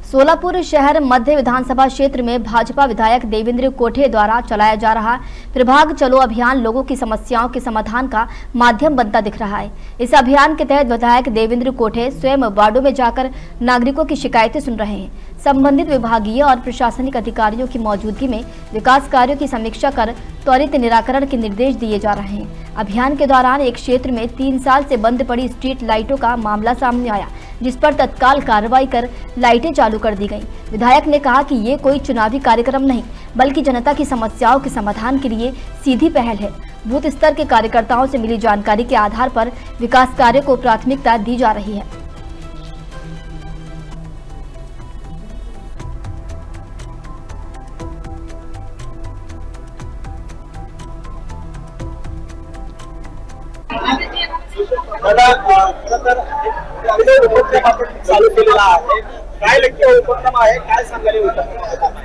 सोलापुर शहर मध्य विधानसभा क्षेत्र में भाजपा विधायक देवेंद्र कोठे द्वारा चलाया जा रहा प्रभाग चलो अभियान लोगों की समस्याओं के समाधान का माध्यम बनता दिख रहा है। इस अभियान के तहत विधायक देवेंद्र कोठे स्वयं वार्डों में जाकर नागरिकों की शिकायतें सुन रहे हैं। संबंधित विभागीय और प्रशासनिक अधिकारियों की मौजूदगी में विकास कार्यों की समीक्षा कर त्वरित निराकरण के निर्देश दिए जा रहे हैं। अभियान के दौरान एक क्षेत्र में 3 साल से बंद पड़ी स्ट्रीट लाइटों का मामला सामने आया, जिस पर तत्काल कार्रवाई कर लाइटें चालू कर दी गईं। विधायक ने कहा कि ये कोई चुनावी कार्यक्रम नहीं, बल्कि जनता की समस्याओं के समाधान के लिए सीधी पहल है। बूथ स्तर के कार्यकर्ताओं से मिली जानकारी के आधार पर विकास कार्यों को प्राथमिकता दी जा रही है।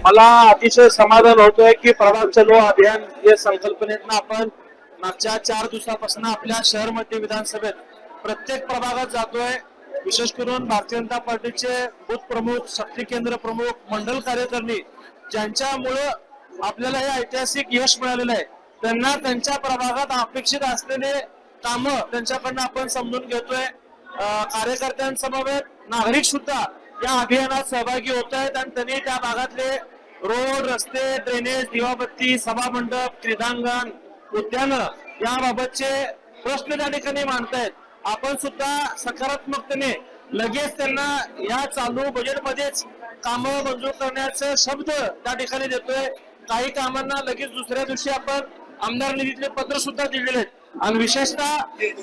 मला अतिशय समाधान होतोय की प्रभाग चलो अभियान या संकल्पनेतनं आपण मागच्या 4 दिवसापासून आपल्या शहर मध्य विधानसभेत प्रत्येक प्रभागात जातोय। विशेष करून भारतीय जनता पार्टीचे बूथ प्रमुख, शक्ती केंद्र प्रमुख, मंडल कार्यकारिणी ज्यांच्यामुळे आपल्याला हे ऐतिहासिक यश मिळालेलं आहे, त्यांना त्यांच्या प्रभागात अपेक्षित असलेले काम त्यांच्याकडनं आपण समजून घेतोय। कार्यकर्त्यांसमवेत नागरिक सुद्धा या अभियानात सहभागी होत आहेत आणि त्यांनी त्या भागातले रोड, रस्ते, ड्रेनेज, दिवाबत्ती, सभा मंडप, क्रीडांगण, उद्यान याबाबतचे प्रश्न त्या ठिकाणी मांडतायत। आपण सुद्धा सकारात्मकतेने लगेच त्यांना या चालू बजेटमध्येच कामं मंजूर करण्याचे शब्द त्या ठिकाणी देतोय। काही कामांना लगेच दुसऱ्या दिवशी आपण आमदार निधीतले पत्र सुद्धा दिलेले आहेत आणि विशेषतः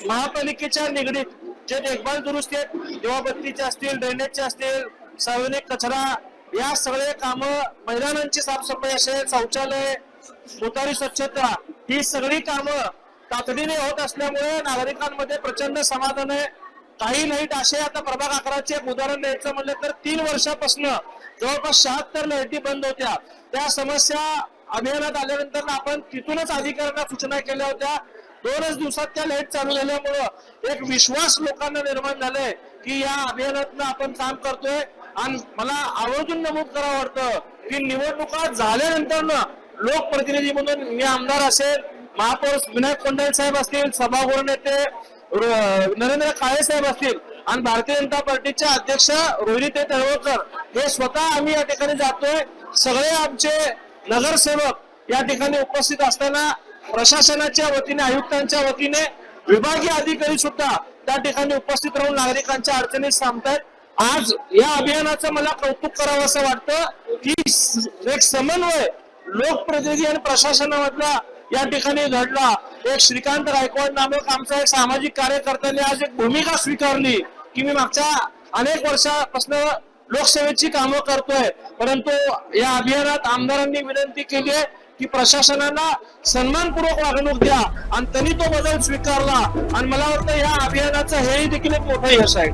महापालिकेच्या निगडीत जे देखभाल दुरुस्ती आहेत, दिवाबत्तीचे असतील, ड्रेनेजचे असतील, सार्वजनिक कचरा या सगळे कामं, मैदानांची साफसफाई असेल, शौचालय, मोटारी स्वच्छता, ही सगळी कामं तातडीने होत असल्यामुळे नागरिकांमध्ये प्रचंड समाधान आहे। काही लाईट असे आता प्रभाग 11चे एक उदाहरण द्यायचं म्हणलं तर 3 वर्षापासून जवळपास 76 लाईटी बंद होत्या। त्या समस्या अभियानात आल्यानंतर आपण तिथूनच अधिकाऱ्यांना सूचना केल्या होत्या। 2च दिवसात त्या लाईट चालू झाल्यामुळे एक विश्वास लोकांना निर्माण झालाय की या अभियानातनं आपण काम करतोय। आणि मला आवर्जून नमूद करावं वाटतं की निवडणुका झाल्यानंतर लोकप्रतिनिधी म्हणून मी आमदार असेल, महापौर विनायक कोंडाल साहेब असतील, सभागृह नेते नरेंद्र काळे साहेब असतील आणि भारतीय जनता पार्टीचे अध्यक्ष रोहिणी तळवळकर हे स्वतः आम्ही या ठिकाणी जातोय। सगळे आमचे नगरसेवक या ठिकाणी उपस्थित असताना प्रशासनाच्या वतीने, आयुक्तांच्या वतीने विभागीय अधिकारी सुद्धा त्या ठिकाणी उपस्थित राहून नागरिकांच्या अडचणी सांगतायत। आज या अभियानाचं मला कौतुक करावं असं वाटतं की एक समन्वय लोकप्रतिनिधी आणि प्रशासनामधला या ठिकाणी घडला। एक श्रीकांत गायकवाड नामक आमचा एक सामाजिक कार्यकर्त्याने आज एक भूमिका स्वीकारली की मी मागच्या अनेक वर्षापासून लोकसेवेची कामं करतोय, परंतु या अभियानात आमदारांनी विनंती केली आहे की प्रशासनाला सन्मानपूर्वक वागणूक द्या आणि त्यांनी तो बदल स्वीकारला आणि मला वाटतं या अभियानाचं हेही देखील एक मोठं यश आहे।